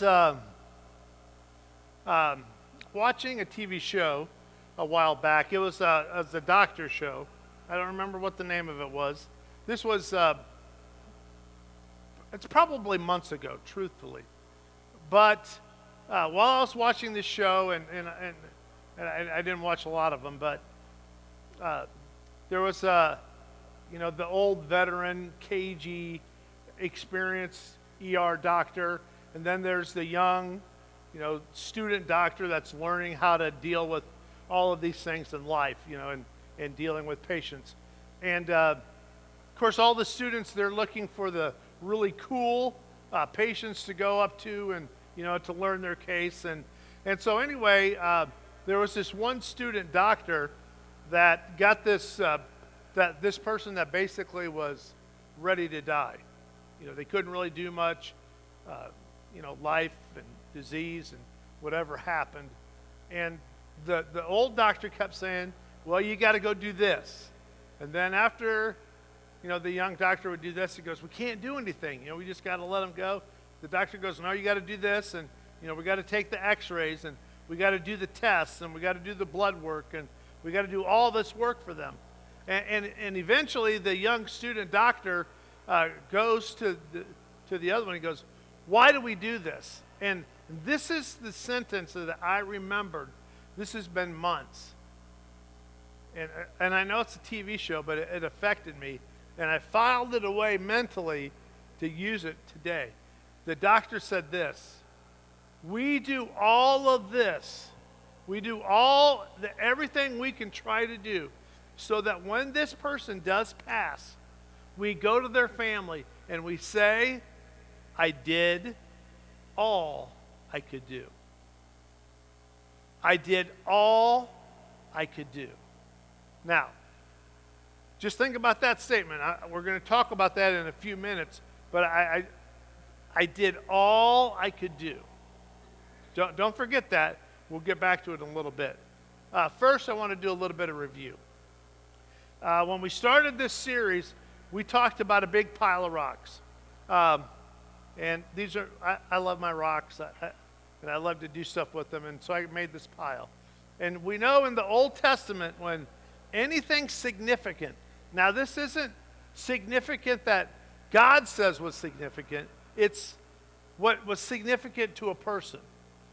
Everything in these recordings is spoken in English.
was watching a TV show a while back. It was a doctor show. I don't remember what the name of it was. This was, it's probably months ago, truthfully. But while I was watching this show, and I didn't watch a lot of them, but there was, the old veteran, cagey, experienced ER doctor, and then there's the young, student doctor that's learning how to deal with all of these things in life, and dealing with patients. And of course, all the students, they're looking for the really cool patients to go up to and, to learn their case. And so anyway, there was this one student doctor that got this person that basically was ready to die. They couldn't really do much, life and disease and whatever happened. And the old doctor kept saying, well, you got to go do this. And then after, the young doctor would do this, he goes, we can't do anything. We just got to let him go. The doctor goes, no, you got to do this. And, we got to take the x-rays, and we got to do the tests, and we got to do the blood work, and we got to do all this work for them. And eventually the young student doctor goes to the other one. He goes, why do we do this? And this is the sentence that I remembered. This has been months. And I know it's a TV show, but it affected me. And I filed it away mentally to use it today. The doctor said this: we do all of this. We do everything we can try to do so that when this person does pass, we go to their family and we say, I did all I could do. I did all I could do. Now, just think about that statement. We're going to talk about that in a few minutes, but I did all I could do. Don't forget that. We'll get back to it in a little bit. First, I want to do a little bit of review. When we started this series, we talked about a big pile of rocks. And these are, I love my rocks, and I love to do stuff with them, and so I made this pile. And we know in the Old Testament, when anything significant, now this isn't significant that God says was significant, it's what was significant to a person.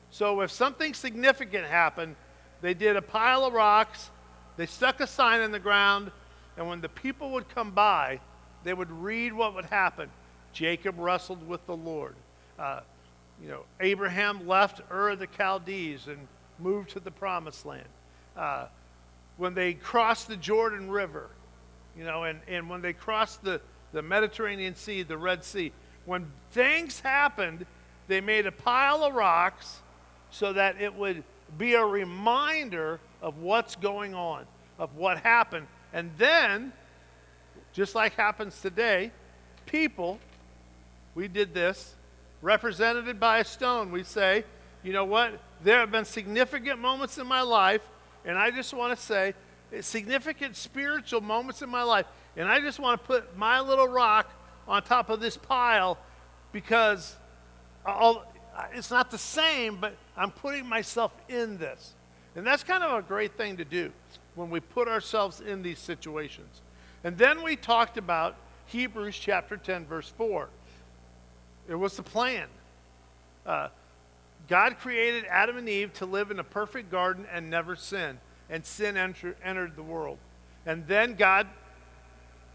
So if something significant happened, they did a pile of rocks, they stuck a sign in the ground, and when the people would come by, they would read what would happen. Jacob wrestled with the Lord. Abraham left Ur of the Chaldees and moved to the Promised Land. When they crossed the Jordan River, and when they crossed the Mediterranean Sea, the Red Sea, when things happened, they made a pile of rocks so that it would be a reminder of what's going on, of what happened. And then, just like happens today, people, we did this, represented by a stone, we say, you know what, there have been significant moments in my life, and I just want to say, significant spiritual moments in my life, and I just want to put my little rock on top of this pile because it's not the same, but I'm putting myself in this. And that's kind of a great thing to do when we put ourselves in these situations. And then we talked about Hebrews chapter 10, verse 4. It was the plan. God created Adam and Eve to live in a perfect garden and never sin. And sin entered the world. And then God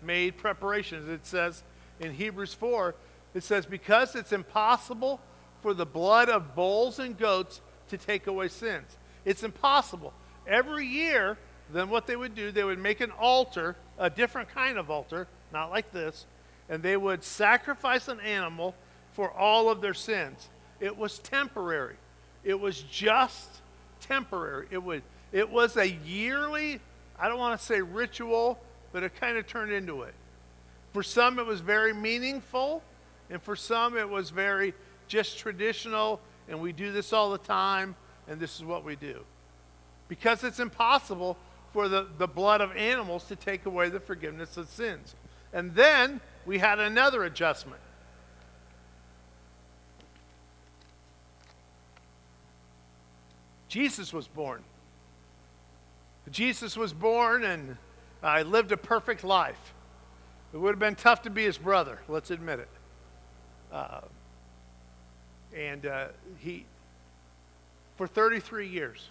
made preparations. It says in Hebrews 4, it says, because it's impossible for the blood of bulls and goats to take away sins. It's impossible. Every year, then what they would do, they would make an altar, a different kind of altar, not like this, and they would sacrifice an animal for all of their sins. It was temporary. It was just temporary. It was a yearly, I don't want to say ritual, but it kind of turned into it. For some, it was very meaningful, and for some, it was very just traditional, and we do this all the time, and this is what we do. Because it's impossible for the blood of animals to take away the forgiveness of sins. And then we had another adjustment. Jesus was born. Jesus was born and lived a perfect life. It would have been tough to be his brother, let's admit it. He, for 33 years,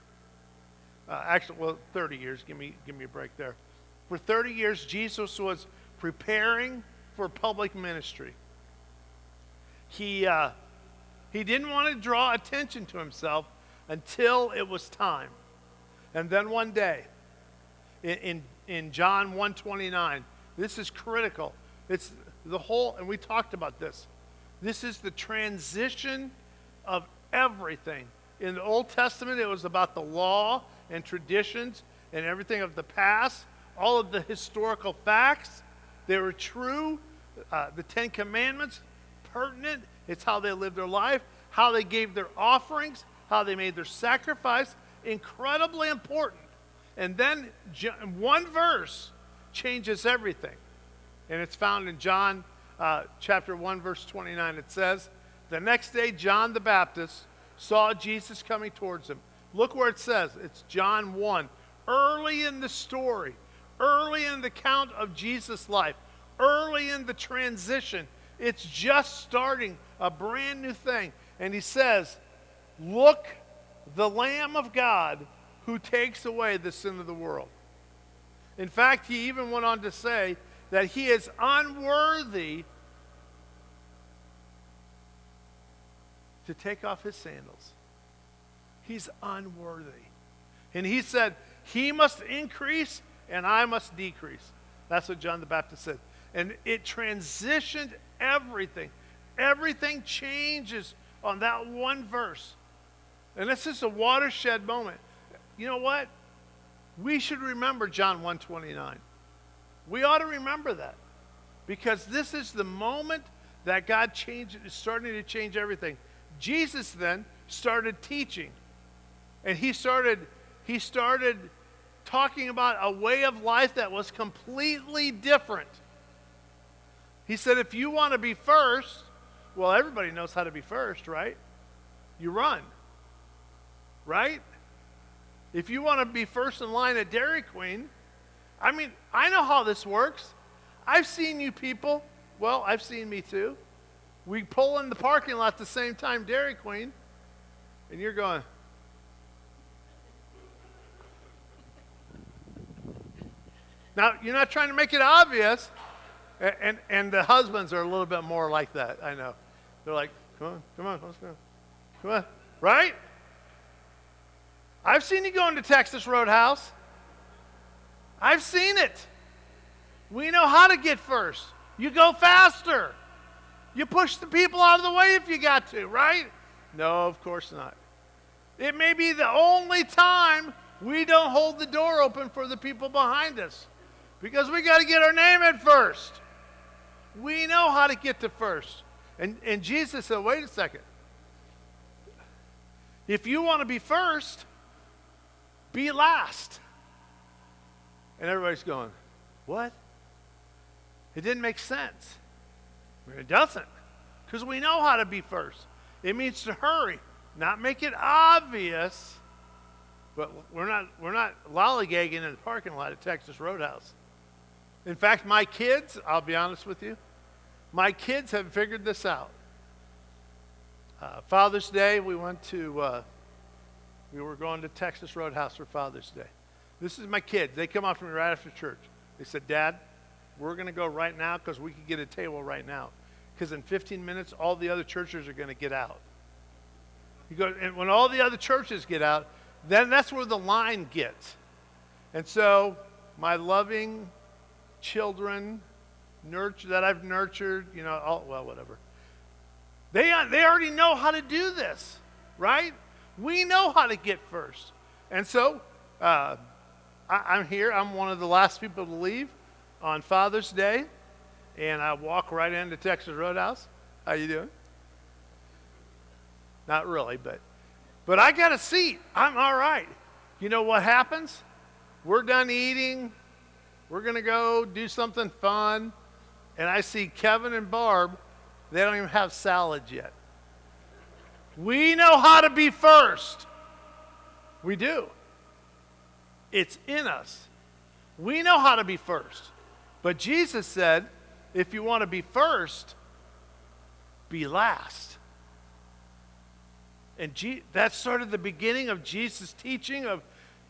30 years, give me a break there. For 30 years, Jesus was preparing for public ministry. He didn't want to draw attention to himself until it was time. And then one day, in John 1:29, this is critical. It's the whole, and we talked about this. This is the transition of everything. In the Old Testament, it was about the law and traditions and everything of the past, all of the historical facts. They were true. The Ten Commandments, pertinent. It's how they lived their life, how they gave their offerings, how they made their sacrifice. Incredibly important. And then one verse changes everything. And it's found in John chapter 1, verse 29. It says, the next day John the Baptist saw Jesus coming towards him. Look where it says. It's John 1. Early in the story, early in the account of Jesus' life, early in the transition, it's just starting a brand new thing. And he says, look, the Lamb of God who takes away the sin of the world. In fact, he even went on to say that he is unworthy to take off his sandals. He's unworthy. And he said, he must increase and I must decrease. That's what John the Baptist said. And it transitioned everything. Everything changes on that one verse. And this is a watershed moment. You know what? We should remember John 1:29. We ought to remember that. Because this is the moment that God is starting to change everything. Jesus then started teaching. And he started talking about a way of life that was completely different. He said, if you want to be first, well, everybody knows how to be first, right? You run. Right? If you want to be first in line at Dairy Queen, I mean, I know how this works. I've seen you people. Well, I've seen me too. We pull in the parking lot at the same time, Dairy Queen, and you're going. Now, you're not trying to make it obvious, and the husbands are a little bit more like that, I know. They're like, come on, let's go. Come on, right? I've seen you going to Texas Roadhouse. I've seen it. We know how to get first. You go faster. You push the people out of the way if you got to, right? No, of course not. It may be the only time we don't hold the door open for the people behind us because we got to get our name in first. We know how to get to first. And Jesus said, wait a second. If you want to be first, be last. And everybody's going, what? It didn't make sense. It doesn't. Because we know how to be first. It means to hurry, not make it obvious. But we're not lollygagging in the parking lot at Texas Roadhouse. In fact, my kids, I'll be honest with you, my kids have figured this out. Father's Day, we were going to Texas Roadhouse for Father's Day. This is my kids. They come up to me right after church. They said, Dad, we're going to go right now because we can get a table right now. Because in 15 minutes, all the other churches are going to get out. And when all the other churches get out, then that's where the line gets. And so my loving children that I've nurtured, whatever. They already know how to do this, right? We know how to get first. And so I'm here. I'm one of the last people to leave on Father's Day. And I walk right into Texas Roadhouse. How you doing? Not really, but I got a seat. I'm all right. You know what happens? We're done eating. We're going to go do something fun. And I see Kevin and Barb. They don't even have salads yet. We know how to be first. We do. It's in us. We know how to be first. But Jesus said, if you want to be first, be last. And that's sort of the beginning of Jesus' teaching of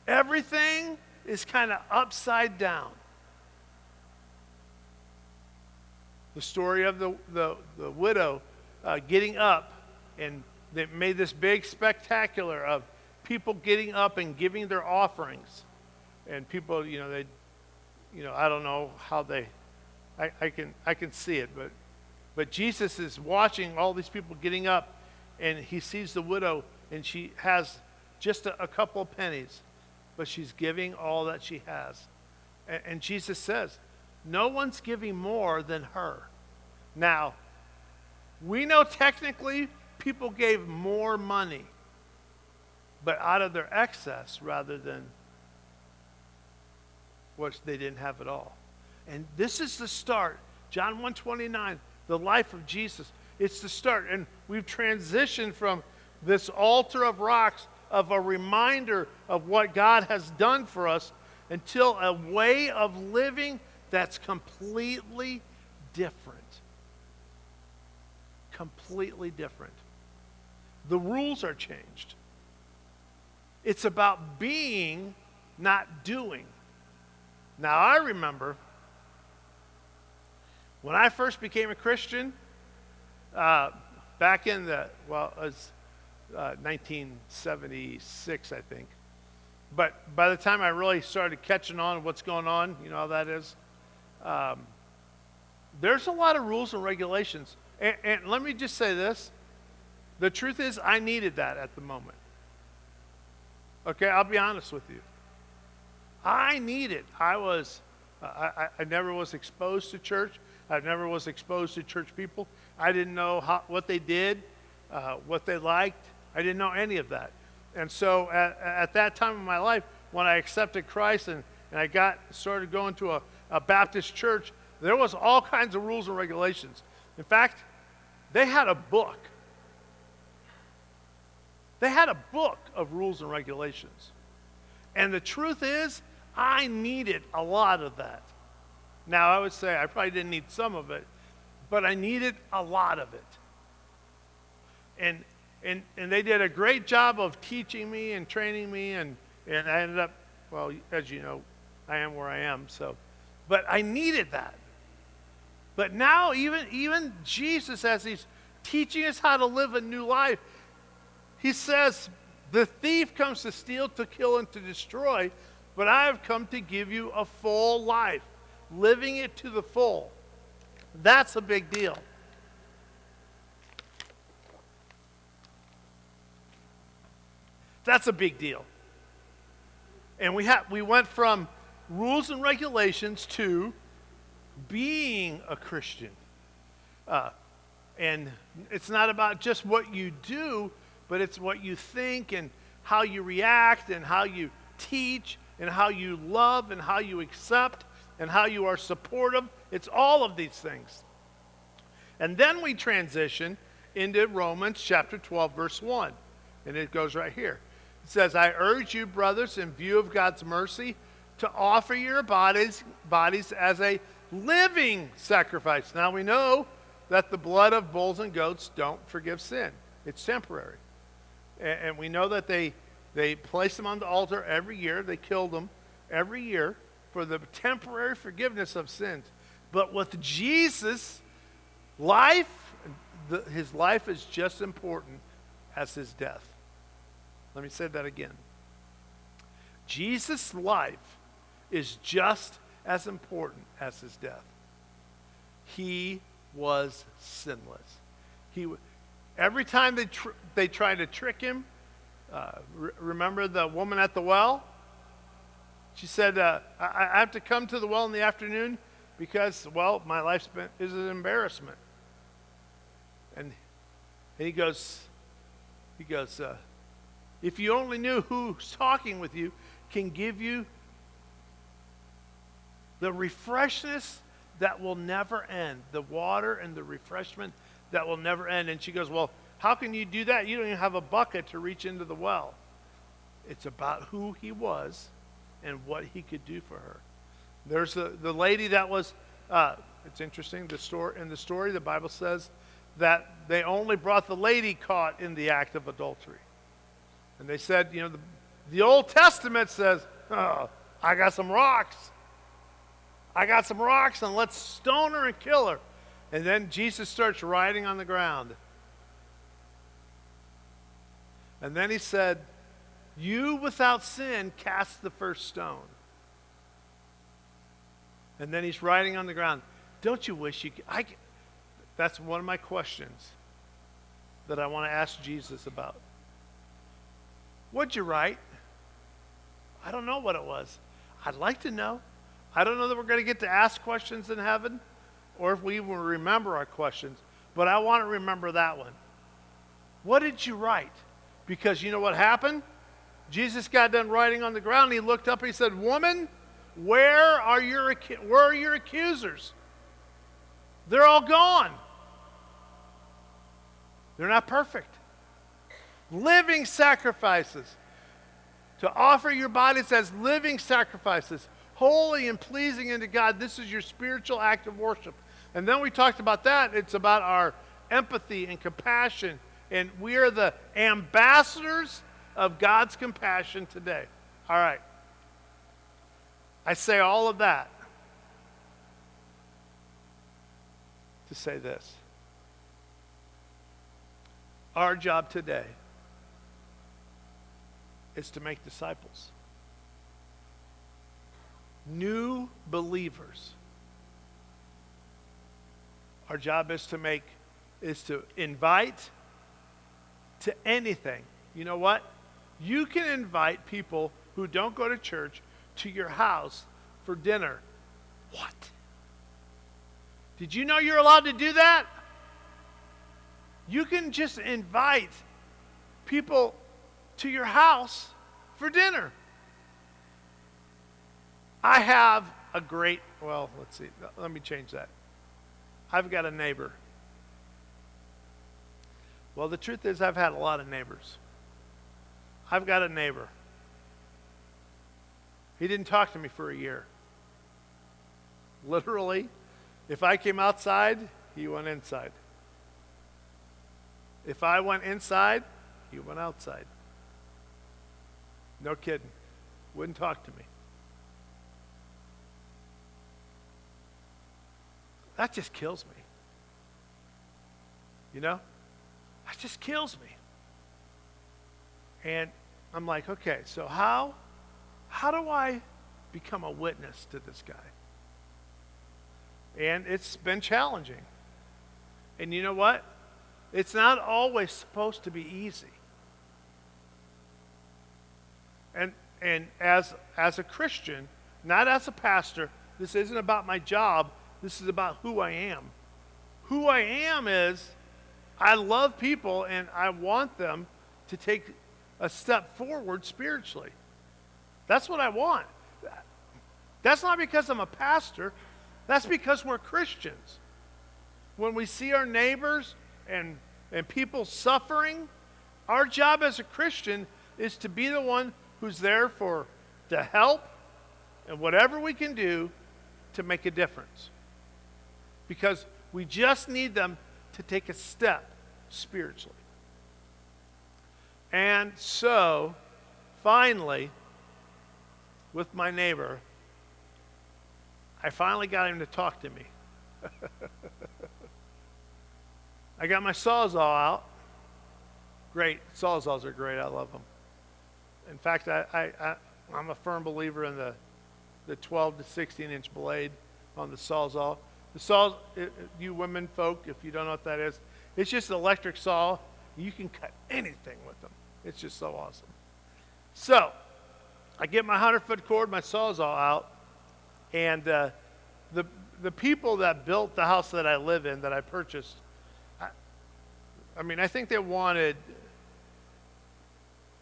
everything is kind of upside down. The story of the widow getting up, and they made this big spectacular of people getting up and giving their offerings. And people, they, I don't know how I can see it, but Jesus is watching all these people getting up, and he sees the widow, and she has just a couple of pennies, but she's giving all that she has. And Jesus says, no one's giving more than her. Now, we know technically people gave more money, but out of their excess rather than what they didn't have at all. And this is the start. John 1:29, the life of Jesus. It's the start. And we've transitioned from this altar of rocks of a reminder of what God has done for us until a way of living that's completely different. Completely different. The rules are changed. It's about being, not doing. Now, I remember when I first became a Christian, back in it was 1976, I think. But by the time I really started catching on what's going on, you know how that is, there's a lot of rules and regulations. And let me just say this. The truth is, I needed that at the moment. Okay, I'll be honest with you. I needed. I never was exposed to church. I never was exposed to church people. I didn't know what they did, what they liked. I didn't know any of that. And so at that time in my life, when I accepted Christ and I started going to a Baptist church, there was all kinds of rules and regulations. In fact, they had a book. They had a book of rules and regulations. And the truth is, I needed a lot of that. Now, I would say I probably didn't need some of it, but I needed a lot of it. And they did a great job of teaching me and training me, and I ended up, well, as you know, I am where I am. But I needed that. But now even Jesus, as he's teaching us how to live a new life, he says, the thief comes to steal, to kill, and to destroy, but I have come to give you a full life, living it to the full. That's a big deal. That's a big deal. And we went from rules and regulations to being a Christian. And it's not about just what you do, but it's what you think and how you react and how you teach and how you love and how you accept and how you are supportive. It's all of these things. And then we transition into Romans chapter 12, verse 1. And it goes right here. It says, I urge you, brothers, in view of God's mercy, to offer your bodies as a living sacrifice. Now we know that the blood of bulls and goats don't forgive sin. It's temporary. And we know that they placed them on the altar every year. They killed them every year for the temporary forgiveness of sins. But with Jesus' life, his life is just important as his death. Let me say that again. Jesus' life is just as important as his death. He was sinless. Every time they tried to trick him, remember the woman at the well? She said, I have to come to the well in the afternoon because, well, my life is an embarrassment. And he goes, if you only knew who's talking with you, can give you the refreshness that will never end, the water and the refreshment that will never end. And she goes, well, how can you do that? You don't even have a bucket to reach into the well. It's about who he was and what he could do for her. There's the lady that was, it's interesting, in the story, the Bible says that they only brought the lady caught in the act of adultery. And they said, the Old Testament says, oh, I got some rocks. I got some rocks, and let's stone her and kill her. And then Jesus starts writing on the ground. And then he said, you without sin cast the first stone. And then he's writing on the ground. Don't you wish you could? That's one of my questions that I want to ask Jesus about. What'd you write? I don't know what it was. I'd like to know. I don't know that we're going to get to ask questions in heaven or if we will remember our questions, but I want to remember that one. What did you write? Because you know what happened? Jesus got done writing on the ground, and he looked up and he said, woman, where are your accusers? They're all gone. They're not perfect. Living sacrifices. To offer your bodies as living sacrifices, holy and pleasing unto God. This is your spiritual act of worship. And then we talked about that. It's about our empathy and compassion. And we are the ambassadors of God's compassion today. All right. I say all of that to say this. Our job today is to make disciples. New believers. Our job is to invite to anything. You know what? You can invite people who don't go to church to your house for dinner. What? Did you know you're allowed to do that? You can just invite people to your house for dinner. I have a great, let's see, let me change that. I've got a neighbor. Well, the truth is I've had a lot of neighbors. I've got a neighbor. He didn't talk to me for a year. Literally, if I came outside, he went inside. If I went inside, he went outside. No kidding. Wouldn't talk to me. That just kills me. That just kills me. And I'm like, okay, so how do I become a witness to this guy? And it's been challenging. And you know what? It's not always supposed to be easy. And as a Christian, not as a pastor, this isn't about my job. This is about who I am. Who I am is I love people and I want them to take a step forward spiritually. That's what I want. That's not because I'm a pastor. That's because we're Christians. When we see our neighbors and people suffering, our job as a Christian is to be the one who's there to help and whatever we can do to make a difference. Because we just need them to take a step spiritually. And so, finally, with my neighbor, I finally got him to talk to me. I got my Sawzall out. Great. Sawzalls are great. I love them. In fact, I'm a firm believer in the 12 to 16-inch blade on the Sawzall. The saw, you women folk, if you don't know what that is, it's just an electric saw. You can cut anything with them. It's just so awesome. So, I get my 100-foot cord, my Sawzall out, and the people that built the house that I live in, that I purchased, I think they wanted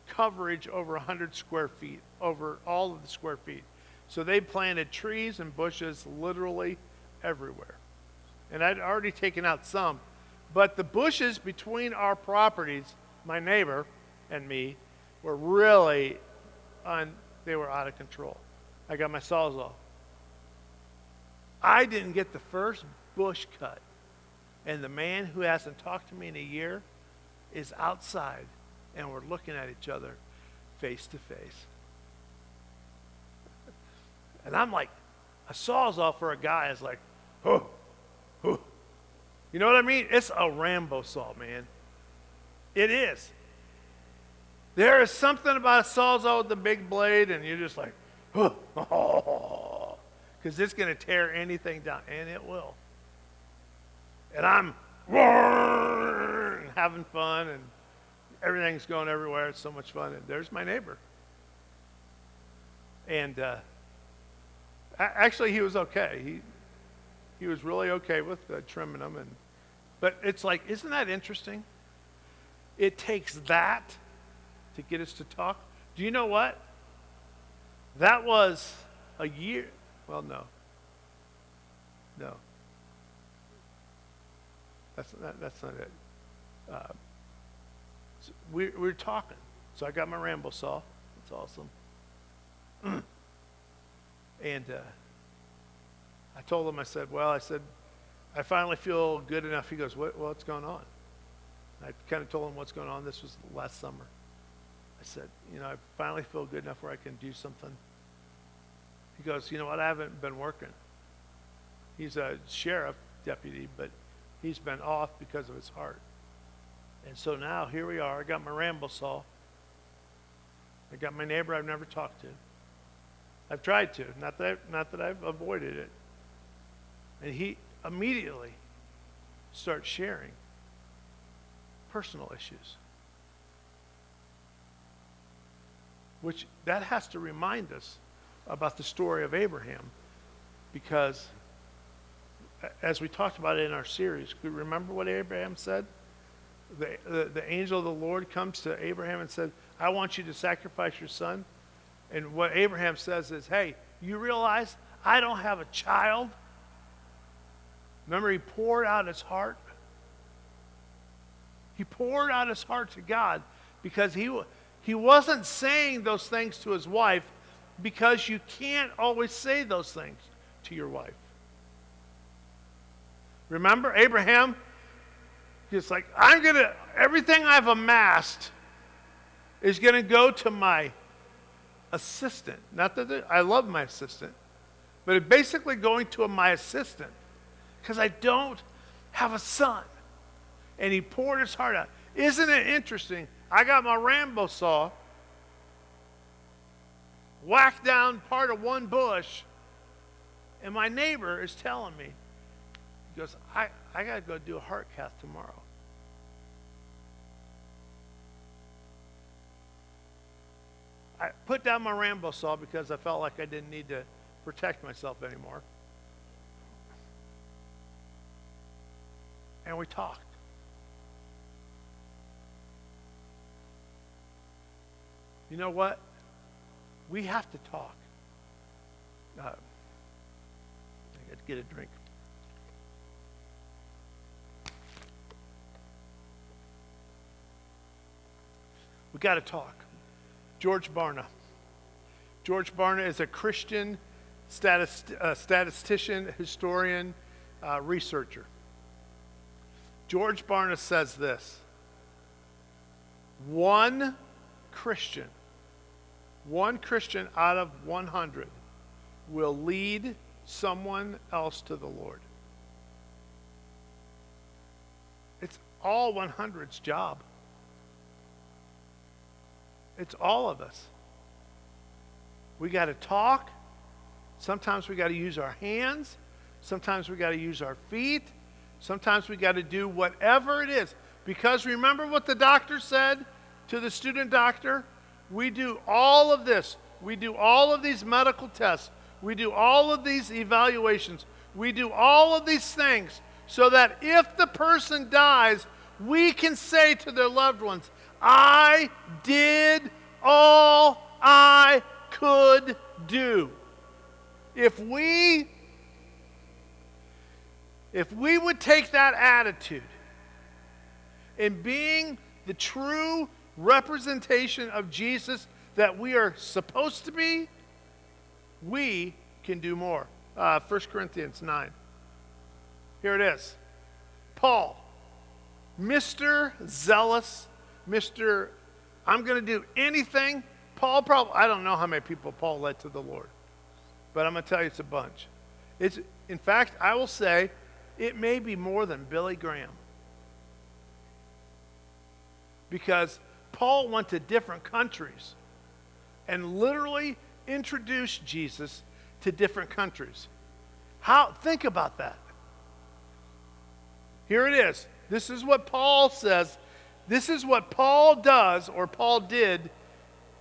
coverage over 100 square feet, over all of the square feet. So they planted trees and bushes literally everywhere. And I'd already taken out some. But the bushes between our properties, my neighbor and me, were really they were out of control. I got my Sawzall. I didn't get the first bush cut. And the man who hasn't talked to me in a year is outside, and we're looking at each other face to face. And I'm like, a Sawzall for a guy is like, oh, oh. You know what I mean? It's a Rambo saw, man. It is. There is something about a Sawzall with the big blade, and you're just like, oh, because it's going to tear anything down, and it will. And I'm having fun, and everything's going everywhere. It's so much fun. And there's my neighbor. And actually, he was okay. He was really okay with trimming them. But it's like, isn't that interesting? It takes that to get us to talk. Do you know what? That was a year. Well, no. That's not it. So we're talking. So I got my Rambo saw. It's awesome. And I told him, I said, I finally feel good enough. He goes, what's going on? I kind of told him what's going on. This was last summer. I said, I finally feel good enough where I can do something. He goes, you know what, I haven't been working. He's a sheriff deputy, but he's been off because of his heart. And so now, here we are. I got my Rambo saw. I got my neighbor I've never talked to. I've tried to, not that I've avoided it. And he immediately starts sharing personal issues. Which, that has to remind us about the story of Abraham, because as we talked about it in our series, remember what Abraham said? The angel of the Lord comes to Abraham and said, I want you to sacrifice your son. And what Abraham says is, hey, you realize I don't have a child? Remember, he poured out his heart. He poured out his heart to God because he wasn't saying those things to his wife, because you can't always say those things to your wife. Remember, Abraham, he's like, everything I've amassed is going to go to my assistant. Not that I love my assistant, but it's basically going to my assistant because I don't have a son. And he poured his heart out. Isn't it interesting? I got my Rambo saw, whacked down part of one bush, and my neighbor is telling me, he goes, I got to go do a heart cath tomorrow. I put down my Rambo saw because I felt like I didn't need to protect myself anymore. And we talked. You know what? We have to talk. I got to get a drink. We got to talk. George Barna. George Barna is a Christian statistician, historian, researcher. George Barna says this: one Christian out of 100 will lead someone else to the Lord. It's all 100's job. It's all of us. We got to talk. Sometimes we got to use our hands. Sometimes we got to use our feet. Sometimes we got to do whatever it is. Because remember what the doctor said to the student doctor? We do all of this. We do all of these medical tests. We do all of these evaluations. We do all of these things so that if the person dies, we can say to their loved ones, I did all I could do. If we would take that attitude in being the true representation of Jesus that we are supposed to be, we can do more. 1 Corinthians 9. Here it is. Paul, Mr. Zealous, Mr. I'm going to do anything. Paul probably, I don't know how many people Paul led to the Lord, but I'm going to tell you it's a bunch. In fact, I will say it may be more than Billy Graham. Because Paul went to different countries and literally introduced Jesus to different countries. Think about that. Here it is. This is what Paul says. This is what Paul does, or Paul did,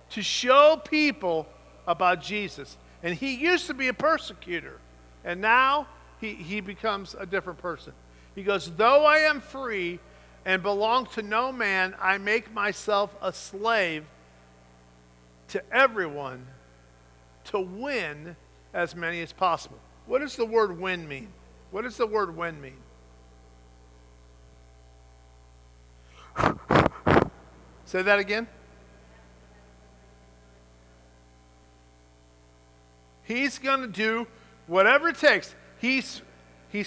to show people about Jesus. And he used to be a persecutor, and now he becomes a different person. He goes, though I am free and belong to no man, I make myself a slave to everyone to win as many as possible. What does the word win mean? What does the word win mean? Say that again. He's going to do whatever it takes. He's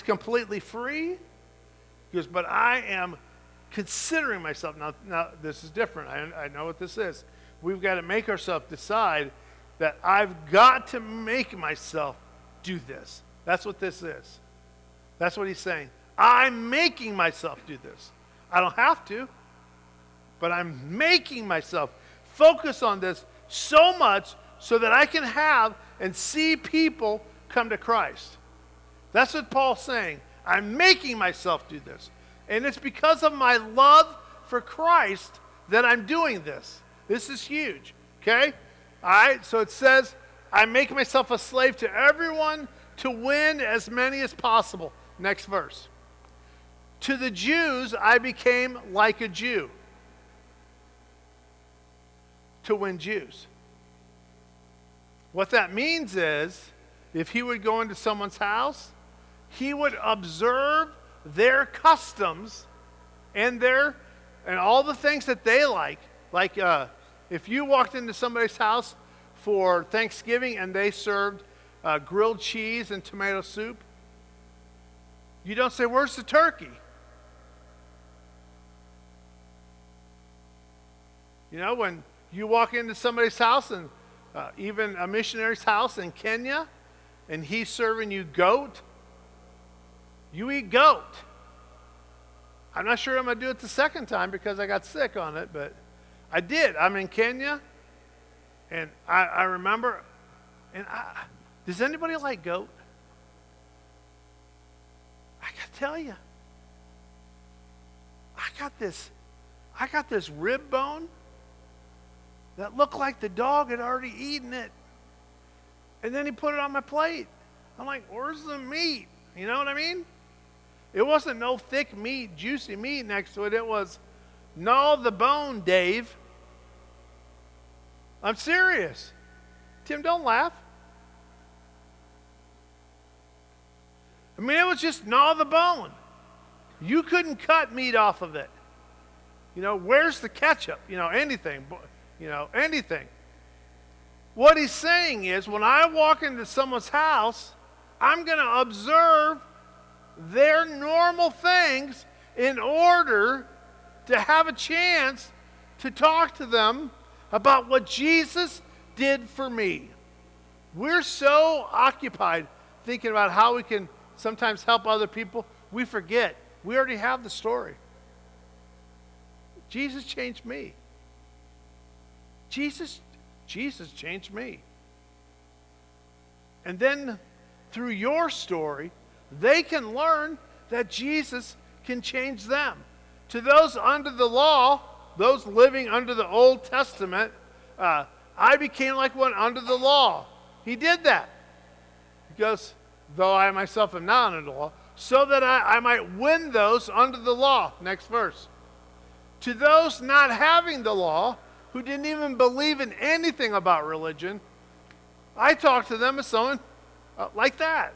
completely free. He goes, but I am considering myself. Now this is different. I know what this is. We've got to make ourselves decide that I've got to make myself do this. That's what this is. That's what he's saying. I'm making myself do this. I don't have to, but I'm making myself focus on this so much so that I can have and see people come to Christ. That's what Paul's saying. I'm making myself do this. And it's because of my love for Christ that I'm doing this. This is huge. Okay? All right, so it says, I make myself a slave to everyone to win as many as possible. Next verse. To the Jews, I became like a Jew to win Jews. What that means is, if he would go into someone's house, he would observe their customs and all the things that they like. Like if you walked into somebody's house for Thanksgiving and they served grilled cheese and tomato soup, you don't say, where's the turkey? You know, when you walk into somebody's house, and even a missionary's house in Kenya, and he's serving you goat, you eat goat. I'm not sure I'm going to do it the second time because I got sick on it, but I did. I'm in Kenya, and I remember, does anybody like goat? I got to tell you, I got this rib bone that looked like the dog had already eaten it. And then he put it on my plate. I'm like, where's the meat? You know what I mean? It wasn't no thick meat, juicy meat next to it. It was gnaw the bone, Dave. I'm serious. Tim, don't laugh. I mean, it was just gnaw the bone. You couldn't cut meat off of it. You know, where's the ketchup? You know, anything. You know, anything. What he's saying is, when I walk into someone's house, I'm going to observe their normal things in order to have a chance to talk to them about what Jesus did for me. We're so occupied thinking about how we can sometimes help other people, we forget we already have the story. Jesus changed me. Jesus changed me. And then through your story, they can learn that Jesus can change them. To those under the law, those living under the Old Testament, I became like one under the law. He did that. He goes, though I myself am not under the law, so that I might win those under the law. Next verse. To those not having the law, who didn't even believe in anything about religion, I talked to them as someone like that.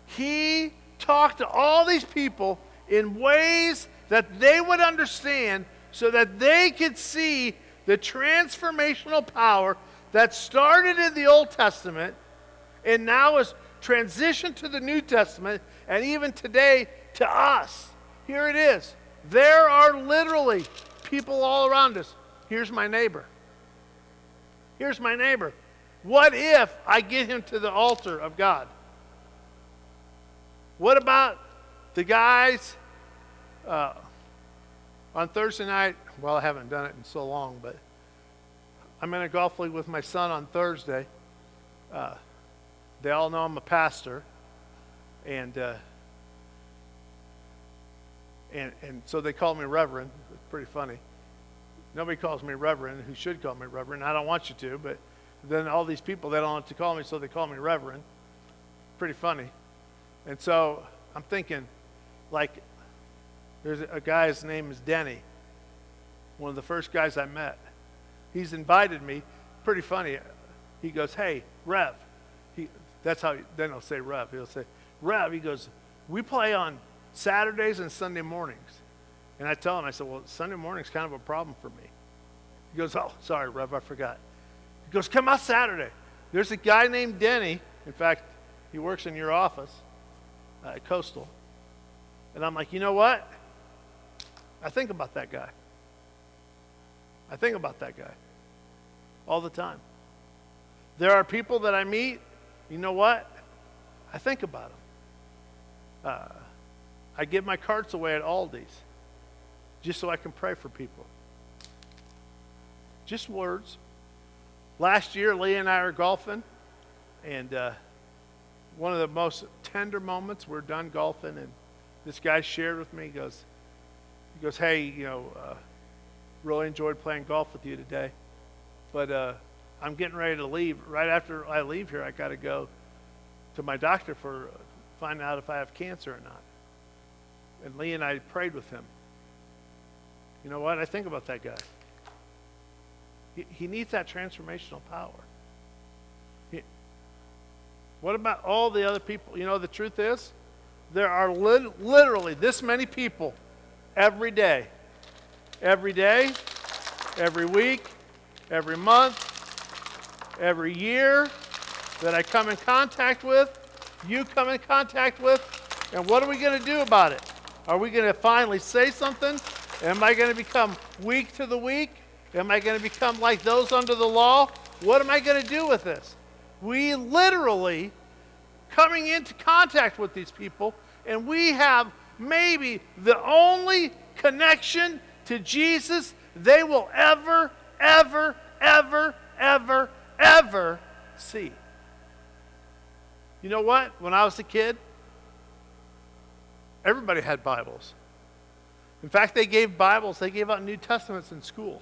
He talked to all these people in ways that they would understand so that they could see the transformational power that started in the Old Testament and now is transitioned to the New Testament and even today to us. Here it is. There are literally people all around us. Here's my neighbor. Here's my neighbor. What if I get him to the altar of God? What about the guys on Thursday night? Well, I haven't done it in so long, but I'm in a golf league with my son on Thursday. They all know I'm a pastor, and so they call me Reverend. It's pretty funny. Nobody calls me Reverend who should call me Reverend. I don't want you to, but then all these people, they don't want to call me, so they call me Reverend. Pretty funny. And so I'm thinking, like, there's a guy, his name is Denny, one of the first guys I met. He's invited me. Pretty funny. He goes, hey, Rev. That's how, then he'll say Rev. He'll say, Rev, he goes, we play on Saturdays and Sunday mornings. And I tell him, I said, well, Sunday morning's kind of a problem for me. He goes, oh, sorry, Rev, I forgot. He goes, come out Saturday. There's a guy named Denny. In fact, he works in your office at Coastal. And I'm like, you know what? I think about that guy. I think about that guy all the time. There are people that I meet, you know what? I think about them. I give my carts away at Aldi's just so I can pray for people. Just words. Last year, Leah and I were golfing, and one of the most tender moments, we're done golfing, and this guy shared with me, he goes, hey, really enjoyed playing golf with you today, but I'm getting ready to leave. Right after I leave here, I got to go to my doctor for find out if I have cancer or not. And Lee and I prayed with him. You know what? I think about that guy. He needs that transformational power. What about all the other people? You know, the truth is, there are literally this many people every day, every week, every month, every year that I come in contact with, you come in contact with, and what are we going to do about it? Are we going to finally say something? Am I going to become weak to the weak? Am I going to become like those under the law? What am I going to do with this? We literally coming into contact with these people, and we have maybe the only connection to Jesus they will ever see. You know what? When I was a kid, everybody had Bibles. In fact, they gave Bibles, they gave out New Testaments in school.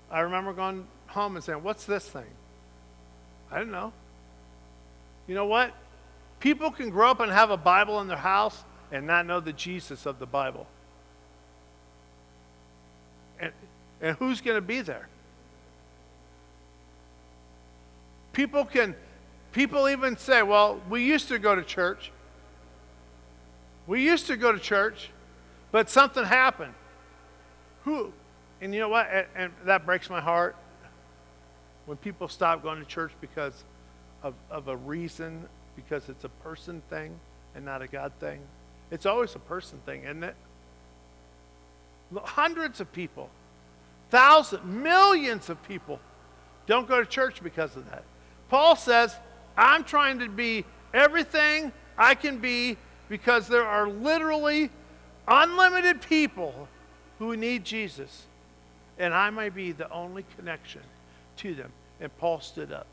I remember going home and saying, what's this thing? I didn't know. You know what? People can grow up and have a Bible in their house and not know the Jesus of the Bible. And who's going to be there? People even say, well, we used to go to church. But something happened. Who? And you know what? And that breaks my heart. When people stop going to church because of a reason, because it's a person thing and not a God thing. It's always a person thing, isn't it? Hundreds of people, thousands, millions of people don't go to church because of that. Paul says, I'm trying to be everything I can be because there are literally unlimited people who need Jesus. And I might be the only connection to them. And Paul stood up.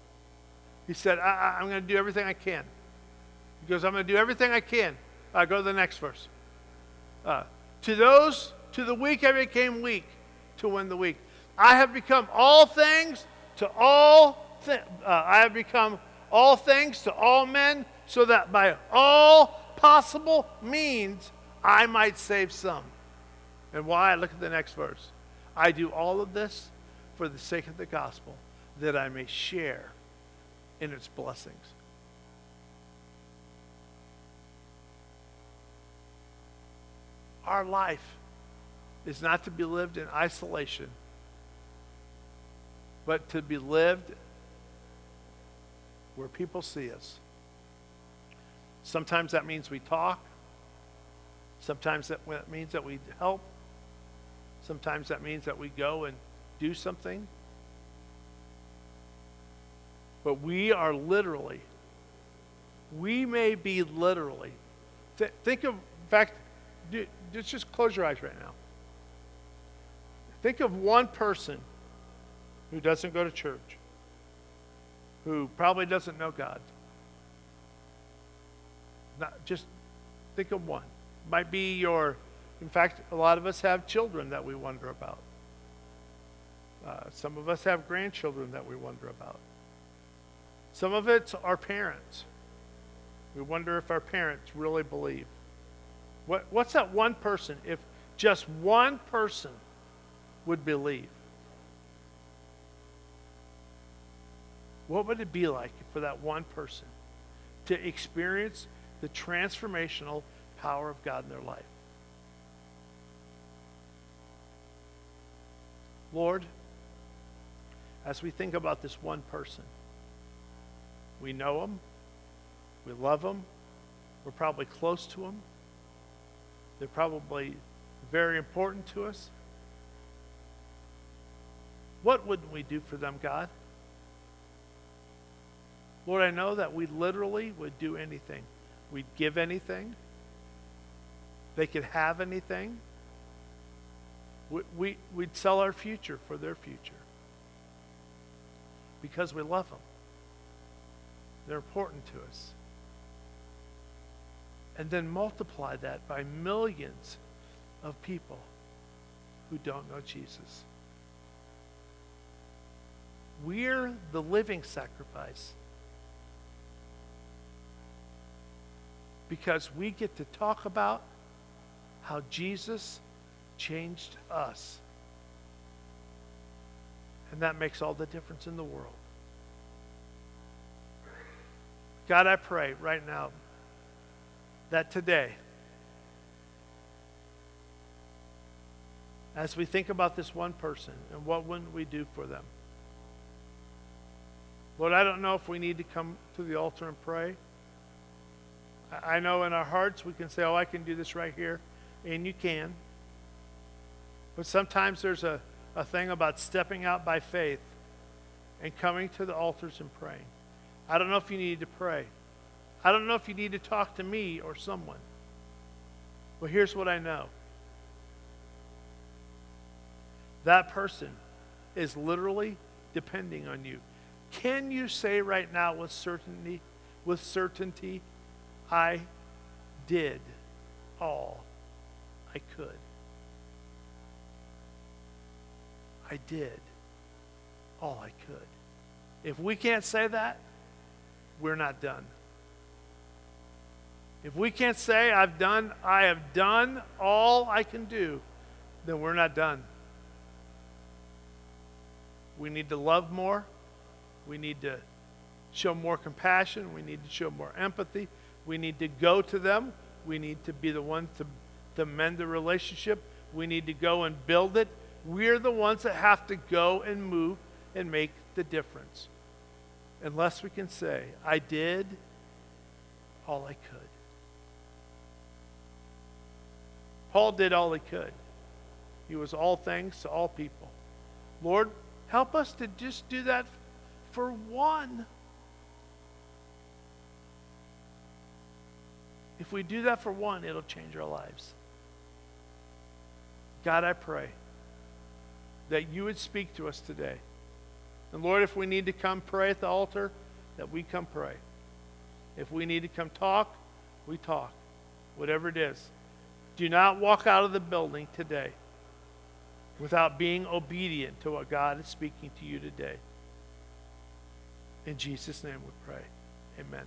He said, I'm going to do everything I can. He goes, I'm going to do everything I can. Go to the next verse. To the weak I became weak to win the weak. I have become all things to all I have become all things to all men, so that by all possible means I might save some. And why? Look at the next verse. I do all of this for the sake of the gospel, that I may share in its blessings. Our life is not to be lived in isolation, but to be lived where people see us. Sometimes that means we talk. Sometimes that means that we help. Sometimes that means that we go and do something. But we are literally, we may be literally, think of, in fact, just close your eyes right now. Think of one person who doesn't go to church, who probably doesn't know God. Just think of one. Might be in fact, a lot of us have children that we wonder about. Some of us have grandchildren that we wonder about. Some of it's our parents. We wonder if our parents really believe. What's that one person, if just one person would believe? What would it be like for that one person to experience the transformational power of God in their life? Lord, as we think about this one person, we know them, we love them, we're probably close to them, they're probably very important to us. What wouldn't we do for them, God? Lord, I know that we literally would do anything. We'd give anything. They could have anything. We'd sell our future for their future because we love them. They're important to us. And then multiply that by millions of people who don't know Jesus. We're the living sacrifice because we get to talk about how Jesus changed us. And that makes all the difference in the world. God, I pray right now that today, as we think about this one person and what wouldn't we do for them, Lord, I don't know if we need to come to the altar and pray. I know in our hearts we can say, oh, I can do this right here, and you can. But sometimes there's a thing about stepping out by faith and coming to the altars and praying. I don't know if you need to pray. I don't know if you need to talk to me or someone. But here's what I know. That person is literally depending on you. Can you say right now with certainty, I did all I could? I did all I could. If we can't say that, we're not done. If we can't say I have done all I can do, then we're not done. We need to love more. We need to show more compassion. We need to show more empathy. We need to go to them. We need to be the ones to mend the relationship. We need to go and build it. We're the ones that have to go and move and make the difference. Unless we can say, I did all I could. Paul did all he could. He was all things to all people. Lord, help us to just do that for one. If we do that for one, it'll change our lives. God, I pray that you would speak to us today. And Lord, if we need to come pray at the altar, that we come pray. If we need to come talk, we talk. Whatever it is. Do not walk out of the building today without being obedient to what God is speaking to you today. In Jesus' name we pray. Amen.